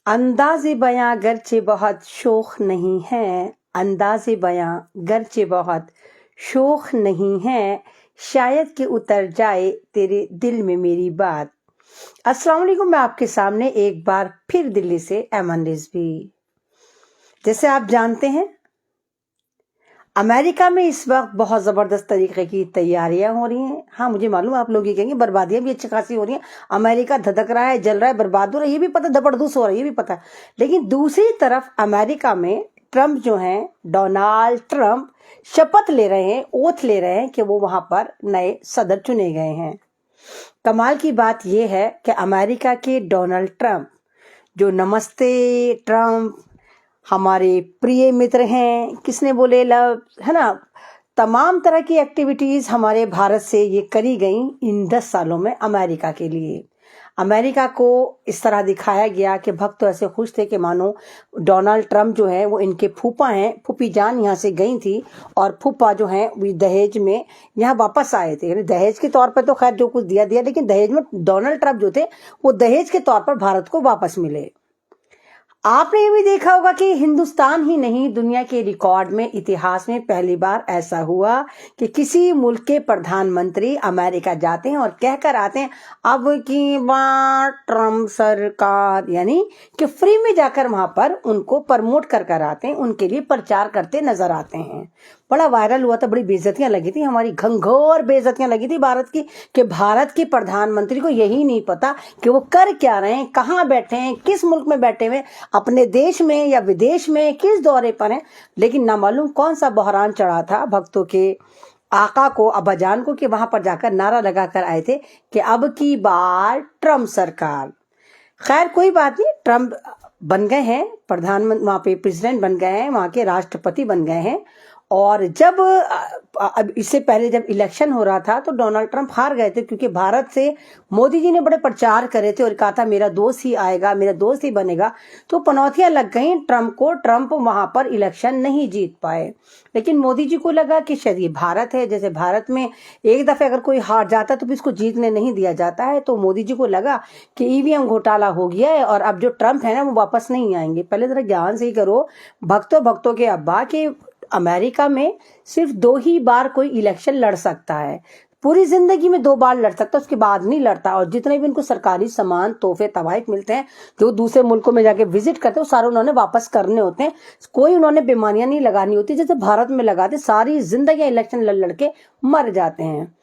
अंदाज़े बयां गर्चे बहुत शोख नहीं है, अंदाज़े बयां गर्चे बहुत शोख नहीं है, शायद कि उतर जाए तेरे दिल में मेरी बात। अस्सलाम वालेकुम। मैं आपके सामने एक बार फिर दिल्ली से एमन रिजवी। जैसे आप जानते हैं, अमेरिका में इस वक्त बहुत ज़बरदस्त तरीके की तैयारियां हो रही हैं। हाँ, मुझे मालूम आप लोग ये कहेंगे बर्बादियां भी अच्छी खासी हो रही हैं, अमेरिका धधक रहा है, जल रहा है, बर्बाद हो रहा है, ये भी पता, जबरदस्त हो रहा है, ये भी पता। लेकिन दूसरी तरफ अमेरिका में ट्रम्प जो हैं, डोनाल्ड ट्रम्प शपथ ले रहे हैं, ओथ ले रहे हैं कि वो वहां पर नए सदर चुने गए हैं। कमाल की बात यह है कि अमेरिका के डोनाल्ड ट्रम्प, जो नमस्ते ट्रम्प, हमारे प्रिय मित्र हैं, किसने बोले लव, है ना, तमाम तरह की एक्टिविटीज़ हमारे भारत से ये करी गई इन 10 सालों में अमेरिका के लिए। अमेरिका को इस तरह दिखाया गया कि भक्त तो ऐसे खुश थे कि मानो डोनाल्ड ट्रम्प जो है वो इनके फूफा हैं। फूफी जान यहाँ से गई थी और फूफा जो हैं वो दहेज में यहाँ वापस आए थे। यानी दहेज के तौर पर तो खैर जो कुछ दिया, लेकिन दहेज में डोनाल्ड ट्रम्प जो थे वो दहेज के तौर पर भारत को वापस मिले। आपने ये भी देखा होगा कि हिंदुस्तान ही नहीं, दुनिया के रिकॉर्ड में, इतिहास में पहली बार ऐसा हुआ कि किसी मुल्क के प्रधानमंत्री अमेरिका जाते हैं और कहकर आते हैं अब की बार ट्रम्प सरकार, यानी कि फ्री में जाकर वहां पर उनको प्रमोट कर आते हैं, उनके लिए प्रचार करते नजर आते हैं। बड़ा वायरल हुआ था, बड़ी बेइज्जतियां लगी थी, हमारी घंघोर बेइज्जतियां लगी थी भारत की, कि भारत के प्रधानमंत्री को यही नहीं पता कि वो कर क्या रहे हैं, कहाँ बैठे हैं, किस मुल्क में बैठे हुए, अपने देश में या विदेश में, किस दौरे पर हैं। लेकिन ना मालूम कौन सा बहरान चढ़ा था भक्तों के आका को, अब्बाजान को, कि वहां पर जाकर नारा लगाकर आए थे कि अब की बार ट्रम्प सरकार। खैर कोई बात नहीं, ट्रम्प बन गए हैं प्रधानमंत्री, वहां पे प्रेसिडेंट बन गए हैं, वहां के राष्ट्रपति बन गए हैं। और जब अब इससे पहले जब इलेक्शन हो रहा था तो डोनाल्ड ट्रम्प हार गए थे, क्योंकि भारत से मोदी जी ने बड़े प्रचार करे थे और कहा था मेरा दोस्त ही आएगा, मेरा दोस्त ही बनेगा। तो पनौतियां लग गई ट्रम्प को, ट्रम्प वहां पर इलेक्शन नहीं जीत पाए। लेकिन मोदी जी को लगा कि शायद ये भारत है, जैसे भारत में एक दफे अगर कोई हार जाता है तो इसको जीतने नहीं दिया जाता है। तो मोदी जी को लगा कि ईवीएम घोटाला हो गया है और अब जो ट्रम्प है ना वो वापस नहीं आएंगे। पहले जरा ज्ञान से ही करो भक्तों के अब्बा, के अमेरिका में सिर्फ 2 ही बार कोई इलेक्शन लड़ सकता है, पूरी जिंदगी में 2 बार लड़ सकता है, उसके बाद नहीं लड़ता। और जितने भी उनको सरकारी सामान, तोहफे, तवाइफ मिलते हैं, जो दूसरे मुल्कों में जाके विजिट करते हैं, वो सारे उन्होंने वापस करने होते हैं। कोई उन्होंने बेईमानियां नहीं लगानी होती जैसे भारत में लगाते, सारी जिंदगी इलेक्शन लड़ के मर जाते हैं।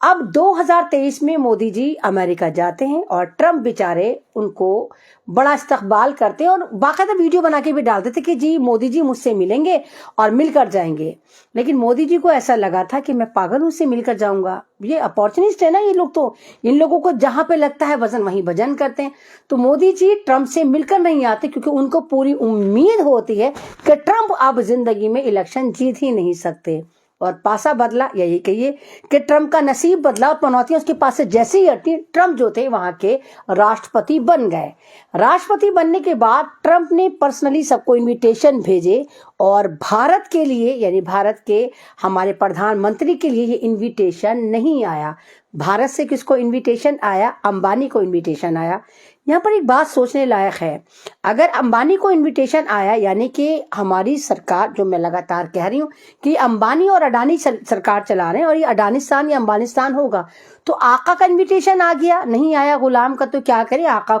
अब 2023 में मोदी जी अमेरिका जाते हैं और ट्रम्प बेचारे उनको बड़ा इस्तकबाल करते हैं और बाकायदा वीडियो बना के भी डालते थे कि जी मोदी जी मुझसे मिलेंगे और मिलकर जाएंगे। लेकिन मोदी जी को ऐसा लगा था कि मैं पागल हूं, उससे मिलकर जाऊंगा। ये अपॉर्चुनिस्ट है ना ये लोग, तो इन लोगों को जहां पे लगता है वजन वहीं भजन करते हैं। तो मोदी जी ट्रम्प से मिलकर नहीं आते क्योंकि उनको पूरी उम्मीद होती है कि ट्रम्प अब जिंदगी में इलेक्शन जीत ही नहीं सकते। और पासा बदला, यही कहिए कि ट्रम्प का नसीब बदला और पनौतियां उसके पास से जैसे ही हटी, ट्रम्प जो थे वहां के राष्ट्रपति बन गए। राष्ट्रपति बनने के बाद ट्रम्प ने पर्सनली सबको इनविटेशन भेजे और भारत के लिए, यानी भारत के हमारे प्रधानमंत्री के लिए ये इनविटेशन नहीं आया। भारत से किसको इनविटेशन आया? अंबानी को इनविटेशन आया। यहाँ पर एक बात सोचने लायक है, अगर अंबानी को इनविटेशन आया, यानी कि हमारी सरकार, जो मैं लगातार कह रही हूँ कि अंबानी और अडानी सरकार चला रहे हैं और ये अडानिस्तान या अंबानिस्तान होगा, तो आका का इनविटेशन आ गया, नहीं आया गुलाम का, तो क्या करे, आका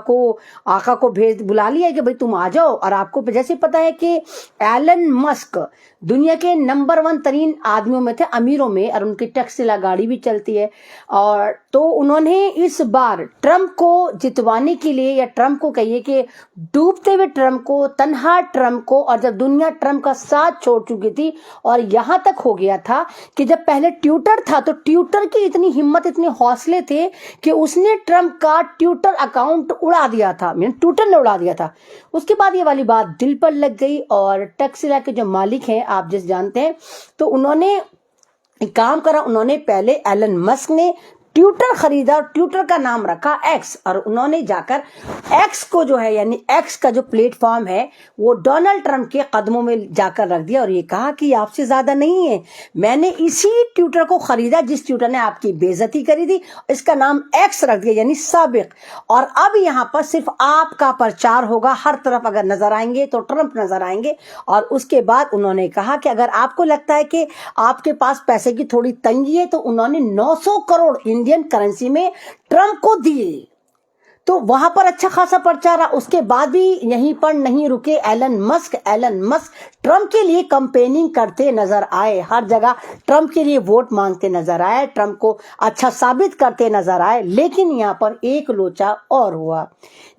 को भेज बुला लिया कि भाई तुम आ जाओ। और आपको जैसे पता है कि एलन मस्क दुनिया के नंबर 1 तरीन आदमियों में थे, अमीरों में, और उनकी टेक्सिला गाड़ी भी चलती है। और तो उन्होंने इस बार ट्रम्प को जितवाने के लिए, या ट्रम्प को कहिए कि डूबते हुए ट्रम्प को, तन्हा ट्रम्प को, और जब दुनिया ट्रम्प का साथ छोड़ चुकी थी और यहां तक हो गया था कि जब पहले ट्विटर था तो ट्विटर की इतनी हिम्मत, इतने हौसले थे कि उसने ट्रम्प का ट्विटर अकाउंट उड़ा दिया था, ट्विटर ने उड़ा दिया था। उसके बाद ये वाली बात दिल पर लग गई और टेक्सिला के जो मालिक हैं, आप जिस जानते हैं, तो उन्होंने काम करा, उन्होंने पहले एलन मस्क ने ट्विटर खरीदा और ट्विटर का नाम रखा एक्स, और उन्होंने जाकर एक्स को जो है यानी एक्स का जो प्लेटफॉर्म है वो डोनाल्ड ट्रंप के कदमों में जाकर रख दिया और ये कहा कि आपसे ज्यादा नहीं है, मैंने इसी ट्विटर को खरीदा जिस ट्विटर ने आपकी बेइज्जती करी थी, इसका नाम एक्स रख दिया यानी साबिक। और अब यहाँ पर सिर्फ आपका प्रचार होगा, हर तरफ अगर नजर आएंगे तो ट्रंप नजर आएंगे। और उसके बाद उन्होंने कहा कि अगर आपको लगता है कि आपके पास पैसे की थोड़ी तंगी है तो उन्होंने 900 करोड़ इंडियन करेंसी में ट्रंप को दिए, तो वहां पर अच्छा खासा प्रचार रहा। उसके बाद भी यहीं पर नहीं रुके एलन मस्क ट्रंप के लिए कंपेनिंग करते नजर आए, हर जगह ट्रंप के लिए वोट मांगते नजर आए, ट्रंप को अच्छा साबित करते नजर आए। लेकिन यहाँ पर एक लोचा और हुआ,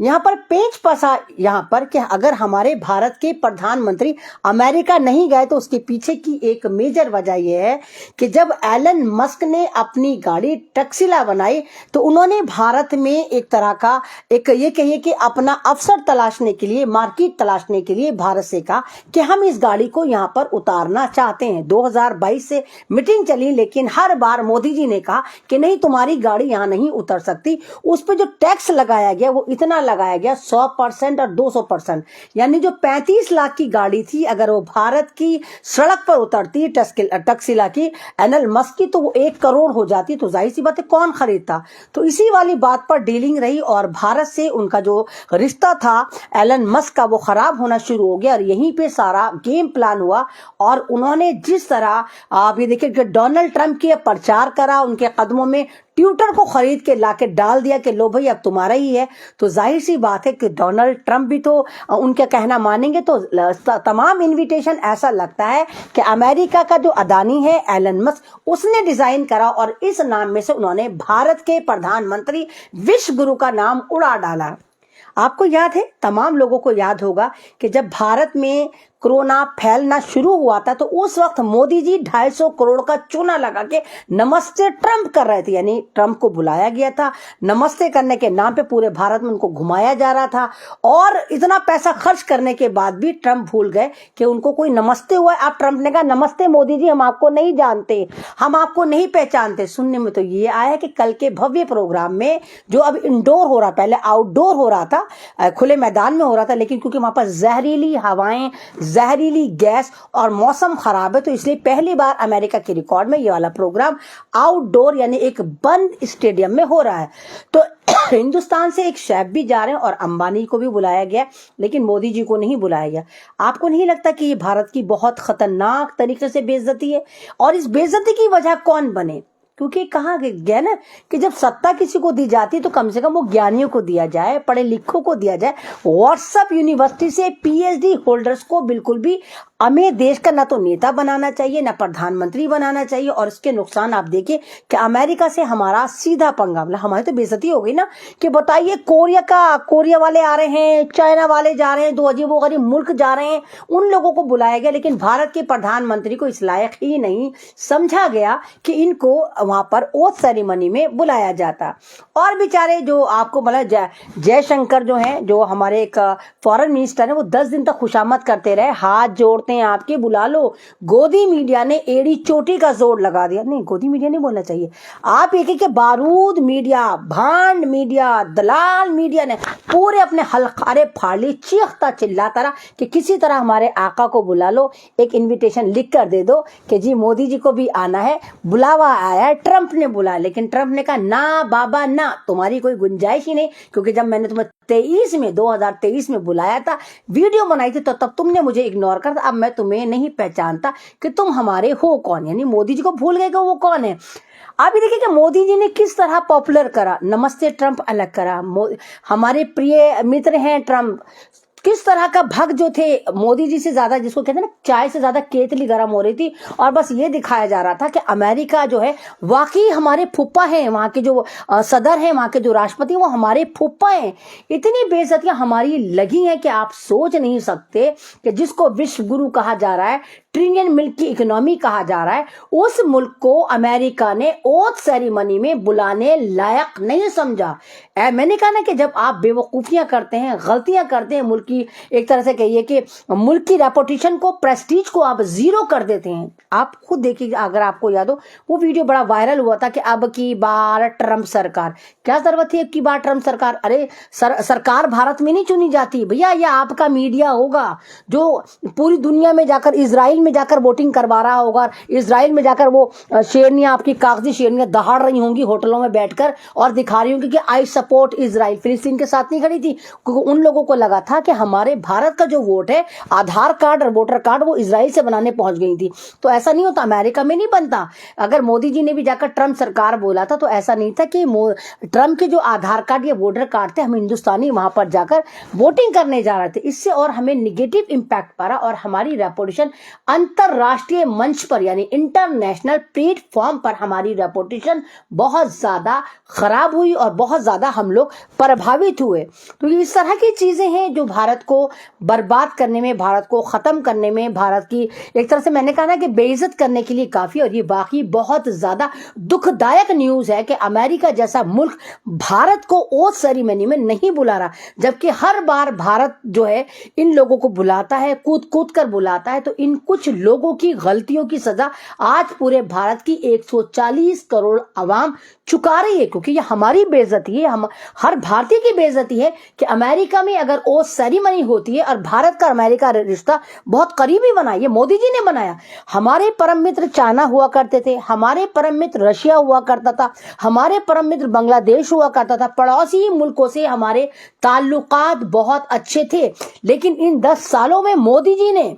यहाँ पर पेंच फंसा यहाँ पर कि अगर हमारे भारत के प्रधानमंत्री अमेरिका नहीं गए तो उसके पीछे की एक मेजर वजह यह है कि जब एलन मस्क ने अपनी गाड़ी टक्सिला बनाई तो उन्होंने भारत में एक तरह का एक ये कहिए कि अपना अवसर तलाशने के लिए, मार्केट तलाशने के लिए भारत से कहा कि हम इस गाड़ी को यहाँ पर उतारना चाहते हैं। 2022 से मीटिंग चली लेकिन हर बार मोदी जी ने कहा कि नहीं, तुम्हारी गाड़ी यहाँ नहीं उतर सकती। उस पर जो टैक्स लगाया गया वो इतना लगाया गया 100% और 200%, यानी जो 35 लाख की गाड़ी थी अगर वो भारत की सड़क पर उतरती टक्सिला की एलन मस्क की तो वो 1 करोड़ हो जाती, तो जाहिर सी बात है कौन खरीदता। तो इसी वाली बात पर डीलिंग रही और भारत से उनका जो रिश्ता था एलन मस्क का वो खराब होना शुरू हो गया और यहीं पे सारा गेम प्लान हुआ। और उन्होंने जिस तरह आप ये देखिए कि डोनाल्ड ट्रंप के प्रचार करा, उनके कदमों में ट्विटर को खरीद के लाके डाल दिया कि लो भाई अब तुम्हारा ही है, तो जाहिर सी बात है कि डोनाल्ड ट्रंप भी तो उनका कहना मानेंगे। तो तमाम इनविटेशन ऐसा लगता है कि अमेरिका का जो अदानी है एलन मस्क उसने डिजाइन करा और इस नाम में से उन्होंने भारत के प्रधानमंत्री विश्व गुरु का नाम उड़ा डाला। आपको याद है, तमाम लोगों को याद होगा कि जब भारत में कोरोना फैलना शुरू हुआ था तो उस वक्त मोदी जी 250 करोड़ का चूना लगा के नमस्ते ट्रंप कर रहे थे, यानी ट्रंप को बुलाया गया था, नमस्ते करने के नाम पे पूरे भारत में उनको घुमाया जा रहा था। और इतना पैसा खर्च करने के बाद भी ट्रंप भूल गए कि उनको कोई नमस्ते हुआ। अब ट्रंप ने कहा नमस्ते मोदी जी, हम आपको नहीं जानते, हम आपको नहीं पहचानते। सुनने में तो ये आया कि कल के भव्य प्रोग्राम में जो अब इंडोर हो रहा, पहले आउटडोर हो रहा था, खुले मैदान में हो रहा था, लेकिन क्योंकि वहां पर जहरीली हवाएं, जहरीली गैस और मौसम खराब है तो इसलिए पहली बार अमेरिका के रिकॉर्ड में ये वाला प्रोग्राम आउटडोर यानी एक बंद स्टेडियम में हो रहा है। तो हिंदुस्तान से एक शेफ भी जा रहे हैं और अंबानी को भी बुलाया गया, लेकिन मोदी जी को नहीं बुलाया गया। आपको नहीं लगता कि ये भारत की बहुत खतरनाक तरीके से बेइज्जती है? और इस बेइज्जती की वजह कौन बने? क्योंकि कहा गया ना कि जब सत्ता किसी को दी जाती है तो कम से कम वो ज्ञानियों को दिया जाए, पढ़े लिखों को दिया जाए। व्हाट्सएप यूनिवर्सिटी से पीएचडी होल्डर्स को बिल्कुल भी हमें देश का ना तो नेता बनाना चाहिए ना प्रधानमंत्री बनाना चाहिए। और इसके नुकसान आप देखिए कि अमेरिका से हमारा सीधा पंगा, मतलब हमारी तो बेइज्जती हो गई ना कि बताइए कोरिया वाले आ रहे हैं, चाइना वाले जा रहे हैं, 2 अजीबोगरीब मुल्क जा रहे हैं, उन लोगों को बुलाया गया, लेकिन भारत के प्रधानमंत्री को इस लायक ही नहीं समझा गया कि इनको वहां पर ओथ सेरेमनी में बुलाया जाता। और बेचारे जो आपको मतलब जयशंकर जो है, जो हमारे एक फॉरेन मिनिस्टर है, वो 10 दिन तक खुशामद करते रहे, हाथ जोड़ते हैं आपके, बुला लो। गोदी मीडिया ने एड़ी चोटी का जोर लगा दिया। नहीं, गोदी मीडिया नहीं बोलना चाहिए, आप एक के बारूद मीडिया, भांड मीडिया, दलाल मीडिया ने पूरे अपने हलकारे फाड़ ली, चीखता चिल्लाता रहा कि किसी तरह हमारे आका को बुला लो, एक इन्विटेशन लिख कर दे दो कि जी मोदी जी को भी आना है। बुलावा आया, ट्रंप ने बुलाया, लेकिन ट्रंप ने कहा ना बाबा ना, तुम्हारी कोई गुंजाइश ही नहीं, क्योंकि जब मैंने तुम्हें 2023 में बुलाया था, वीडियो बनाई थी, तो तब तुमने मुझे इग्नोर कर, अब मैं तुम्हें नहीं पहचानता कि तुम हमारे हो कौन। यानी मोदी जी को भूल गए कि वो कौन है। आप ये देखिए कि मोदी जी ने किस तरह पॉपुलर करा, नमस्ते ट्रंप अलग करा, हमारे प्रिय मित्र हैं ट्रंप, किस तरह का भक्त जो थे मोदी जी से ज्यादा, जिसको कहते हैं ना चाय से ज्यादा केतली गर्म हो रही थी, और बस ये दिखाया जा रहा था कि अमेरिका जो है वाकई हमारे फूफा हैं, वहां के जो सदर हैं, वहां के जो राष्ट्रपति वो हमारे फूफा हैं। इतनी बेइज्जतियां हमारी लगी हैं कि आप सोच नहीं सकते कि जिसको विश्व गुरु कहा जा रहा है, ट्रिलियन मुल्क की इकोनॉमी कहा जा रहा है, उस मुल्क को अमेरिका ने ओथ सेरेमनी में बुलाने लायक नहीं समझा। मैंने कहा ना कि जब आप बेवकूफियां करते हैं, गलतियां करते हैं, मुल्क की एक तरह से कहिए कि मुल्क की रेपुटेशन को, प्रेस्टीज को आप जीरो कर देते हैं। आप खुद देखिए, अगर आपको याद हो वो वीडियो बड़ा वायरल हुआ था कि अब की बार ट्रंप सरकार, क्या जरूरत थी अब की बार ट्रंप सरकार? अरे सरकार भारत में नहीं चुनी जाती भैया, यह आपका मीडिया होगा जो पूरी दुनिया में जाकर, इजराइल में जाकर वोटिंग करवा रहा होगा, इजराइल में जाकर वो शेरनियां, आपकी कागजी शेरनियां दहाड़ रही होंगी होटलों में बैठकर और दिखा रही होंगी कि आई सपोर्ट इजराइल। फिलिस्तीन के साथ नहीं खड़ी थी, क्योंकि उन लोगों को लगा था कि हमारे भारत का जो वोट है, आधार कार्ड और वोटर कार्ड, वो इजराइल से बनाने पहुंच गई थी। तो ऐसा नहीं होता, अमेरिका में नहीं बनता। अगर मोदी जी ने भी जाकर ट्रंप सरकार बोला था तो ऐसा नहीं था कि ट्रंप के जो आधार कार्ड या वोटर कार्ड थे, हम हिंदुस्तानी वहां पर जाकर वोटिंग करने जा रहे थे। इससे और हमें निगेटिव इंपैक्ट पड़ा और हमारी रेपुटेशन अंतरराष्ट्रीय मंच पर, यानी इंटरनेशनल प्लेटफॉर्म पर हमारी रेपुटेशन बहुत ज्यादा खराब हुई और बहुत ज्यादा हम लोग प्रभावित हुए। तो इस तरह की चीजें हैं जो भारत को बर्बाद करने में, भारत को खत्म करने में, भारत की एक तरह से मैंने कहा ना कि बेइज्जत करने के लिए काफी। और ये बाकी बहुत ज्यादा दुखदायक न्यूज है कि अमेरिका जैसा मुल्क भारत को ओथ सेरेमनी में नहीं बुला रहा, जबकि हर बार भारत जो है इन लोगों को बुलाता है, कूद कूद कर बुलाता है। तो इन कुछ लोगों की गलतियों की सजा आज पूरे भारत की 140 करोड़ आवाम चुका रही है, क्योंकि ये हमारी बेइज्जती है, हम हर भारतीय की बेइज्जती है कि अमेरिका में अगर ओथ सेरेमनी होती है और भारत का अमेरिका रिश्ता बहुत करीबी बना, ये मोदी जी ने बनाया। हमारे परम मित्र चाइना हुआ करते थे, हमारे परम मित्र रशिया हुआ करता था, हमारे परम मित्र बांग्लादेश हुआ करता था, पड़ोसी मुल्कों से हमारे ताल्लुकात बहुत अच्छे थे। लेकिन इन 10 सालों में मोदी जी ने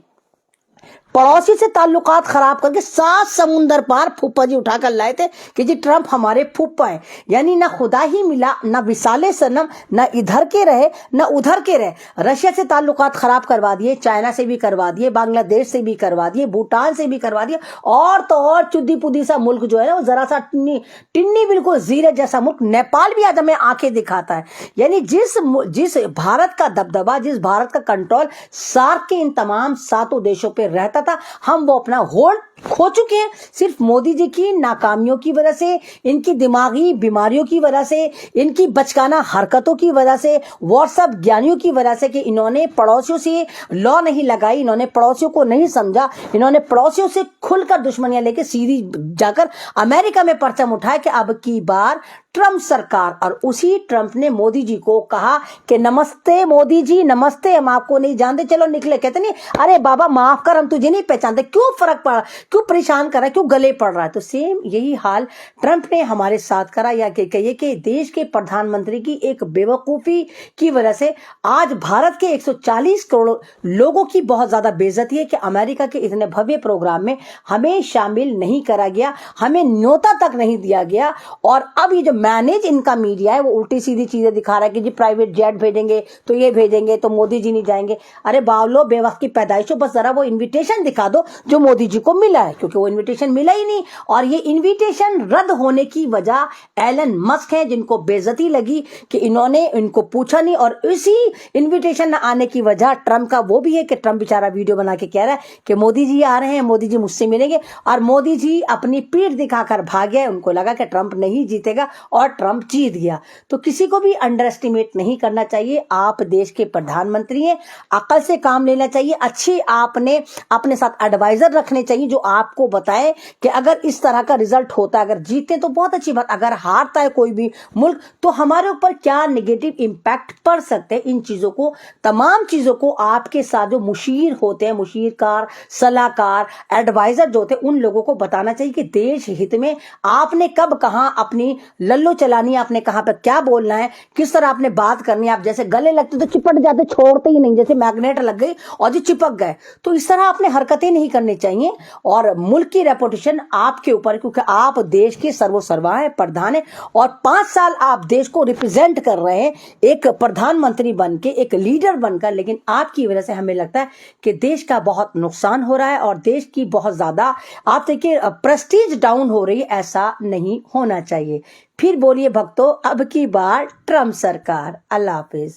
पड़ोसी से ताल्लुकात खराब करके 7 समुंदर पार फूफा जी उठाकर लाए थे कि जी ट्रंप हमारे फूफा है। यानी ना खुदा ही मिला, ना विसाले सनम, ना इधर के रहे ना उधर के रहे। रशिया से ताल्लुकात खराब करवा दिए, चाइना से भी करवा दिए, बांग्लादेश से भी करवा दिए, भूटान से भी करवा दिए, और तो और चुद्दी पुद्दी सा मुल्क जो है ना, वो जरा सा टिन्नी बिल्कुल जीरे जैसा मुल्क नेपाल भी आज हमें आंखें दिखाता है। यानी जिस भारत का दबदबा, जिस भारत का कंट्रोल सार्क के इन तमाम 7 देशों पर रहता था, हम वो अपना होल्ड खो चुके हैं। सिर्फ मोदी जी की नाकामियों की वजह से, इनकी दिमागी बीमारियों की वजह से, इनकी बचकाना हरकतों की वजह से, व्हाट्सएप ज्ञानियों की वजह से कि इन्होंने पड़ोसियों से लॉ नहीं लगाई, इन्होंने पड़ोसियों को नहीं समझा, इन्होंने पड़ोसियों से खुलकर दुश्मनियां लेके सीधी जाकर अमेरिका में परचम उठाया कि अब की बार ट्रंप सरकार। और उसी ट्रंप ने मोदी जी को कहा कि नमस्ते मोदी जी, नमस्ते, हम आपको नहीं जानते, चलो निकले। कहते नहीं, अरे बाबा माफ कर, हम तुझे नहीं पहचानते, क्यों फर्क पड़ा, क्यों परेशान कर रहा है, क्यों गले पड़ रहा है। तो सेम यही हाल ट्रंप ने हमारे साथ करा, या कहिए कि देश के प्रधानमंत्री की एक बेवकूफी की वजह से आज भारत के 140 करोड़ लोगों की बहुत ज्यादा बेइज्जती है कि अमेरिका के इतने भव्य प्रोग्राम में हमें शामिल नहीं करा गया, हमें न्योता तक नहीं दिया गया। और अब ये जो मैनेज इनका मीडिया है वो उल्टी सीधी चीजें दिखा रहा है कि जी प्राइवेट जेट भेजेंगे तो ये भेजेंगे तो मोदी जी नहीं जाएंगे। अरे बावलो, बेवक्त की पैदाइश हो, बस जरा वो इन्विटेशन दिखा दो जो मोदी जी को मिला है, क्योंकि वो इन्विटेशन मिला ही नहीं। और ये इन्विटेशन रद्द होने की वजह एलन मस्क है, जिनको बेइज्जती लगी कि इन्होंने इनको पूछा नहीं। और इसी इन्विटेशन न आने की वजह ट्रंप का वो भी है कि ट्रंप बेचारा वीडियो बना के कह रहा है कि मोदी जी आ रहे हैं, मोदी जी मुझसे मिलेंगे, और मोदी जी अपनी पीठ दिखाकर भाग गए। उनको लगा कि ट्रंप नहीं जीतेगा और ट्रंप जीत गया। तो किसी को भी अंडर एस्टिमेट नहीं करना चाहिए। आप देश के प्रधानमंत्री हैं, अकल से काम लेना चाहिए। अच्छी आपने अपने साथ एडवाइजर रखने चाहिए जो आपको बताए कि अगर इस तरह का रिजल्ट होता है, अगर जीते तो बहुत अच्छी बात, अगर हारता है कोई भी मुल्क तो हमारे ऊपर क्या नेगेटिव इंपैक्ट पड़ सकते हैं। इन चीजों को, तमाम चीजों को आपके साथ जो मुशीर होते हैं, मुशीरकार, सलाहकार, एडवाइजर जो होते हैं, उन लोगों को बताना चाहिए कि देश हित में आपने कब कहां अपनी लल्लो चलानी है, आपने कहां पर क्या बोलना है, किस तरह आपने बात करनी है। आप जैसे गले लगते तो चिपट जाते, छोड़ते ही नहीं, जैसे मैग्नेट लग गई और जो चिपक गए। तो इस तरह आपने हरकतें नहीं करनी चाहिए। और मुल्क की रेपुटेशन आपके ऊपर, क्योंकि आप देश के सर्वोसर्वा है, प्रधान है, और 5 साल आप देश को रिप्रेजेंट कर रहे हैं एक प्रधानमंत्री बन के, एक लीडर बनकर। लेकिन आपकी वजह से हमें लगता है कि देश का बहुत नुकसान हो रहा है और देश की बहुत ज्यादा आप देखिए प्रेस्टीज डाउन हो रही है। ऐसा नहीं होना चाहिए। फिर बोलिए भक्तों, अब की बार ट्रंप सरकार। अल्लाह हाफिज।